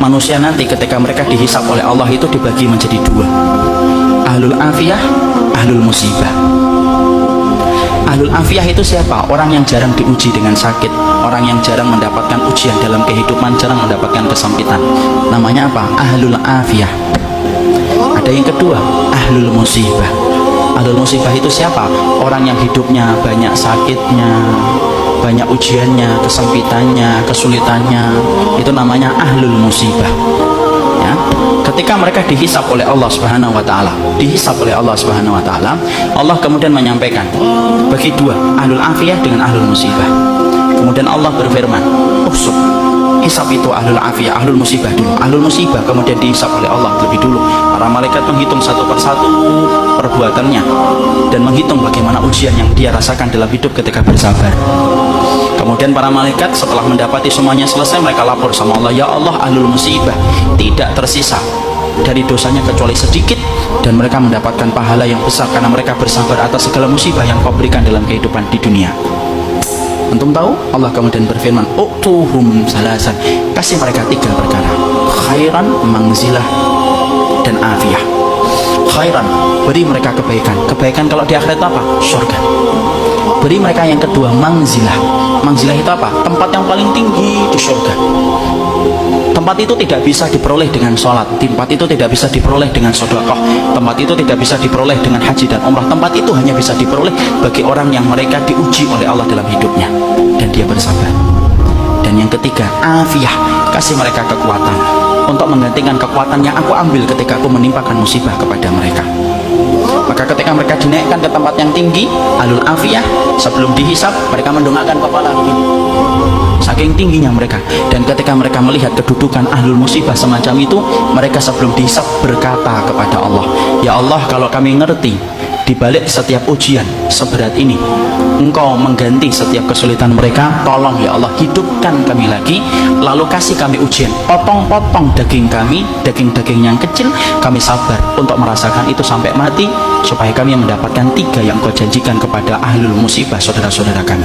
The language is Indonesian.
manusia nanti ketika mereka dihisab oleh Allah itu dibagi menjadi dua, ahlul afiyah, ahlul musibah. Ahlul afiyah itu siapa? Orang yang jarang diuji dengan sakit, orang yang jarang mendapatkan ujian dalam kehidupan, jarang mendapatkan kesempitan. Namanya apa? Ahlul afiyah. Ada yang kedua, ahlul musibah. Ahlul musibah itu siapa? Orang yang hidupnya banyak sakitnya, banyak ujiannya, kesempitannya, kesulitannya. Itu namanya ahlul musibah. Ya, ketika mereka dihisab oleh Allah Subhanahu wa taala, Allah kemudian menyampaikan bagi dua, ahlul afiyah dengan ahlul musibah. Kemudian Allah berfirman, "Usub." Hisab itu ahlul afiyah, ahlul musibah dulu. Ahlul musibah kemudian dihisab oleh Allah lebih dulu. Para malaikat menghitung satu persatu perbuatannya dan menghitung bagaimana ujian yang dia rasakan dalam hidup ketika bersabar. Kemudian para malaikat setelah mendapati semuanya selesai, mereka lapor sama Allah, "Ya Allah, ahlul musibah tidak tersisa dari dosanya kecuali sedikit, dan mereka mendapatkan pahala yang besar karena mereka bersabar atas segala musibah yang kau berikan dalam kehidupan di dunia." Antum tahu? Allah kemudian berfirman, "Utuhum salasan." Kasih mereka 3 perkara. Khairan, manzilah, dan afiyah. Khairan, beri mereka kebaikan. Kebaikan kalau di akhirat apa? Surga. Beri mereka yang kedua, manzilah. Manzilah itu apa? Tempat yang paling tinggi di surga. Tempat itu tidak bisa diperoleh dengan sholat, tempat itu tidak bisa diperoleh dengan sedekah, tempat itu tidak bisa diperoleh dengan haji dan umrah. Tempat itu hanya bisa diperoleh bagi orang yang mereka diuji oleh Allah dalam hidupnya dan dia bersabar. Dan yang ketiga, afiyah. Kasih mereka kekuatan untuk menggantikan kekuatan yang aku ambil ketika aku menimpakan musibah kepada mereka. Maka ketika mereka dinaikkan ke tempat yang tinggi, ahlul afiyah, sebelum dihisab mereka mendongakkan kepala begini, saking tingginya mereka. Dan ketika mereka melihat kedudukan ahlul musibah semacam itu, mereka sebelum dihisab berkata kepada Allah, "Ya Allah, kalau kami ngerti di balik setiap ujian seberat ini Engkau mengganti setiap kesulitan mereka, tolong ya Allah hidupkan kami lagi, lalu kasih kami ujian, potong-potong daging kami, daging-daging yang kecil, kami sabar untuk merasakan itu sampai mati, supaya kami mendapatkan 3 yang Kau janjikan kepada ahlul musibah, saudara-saudara kami."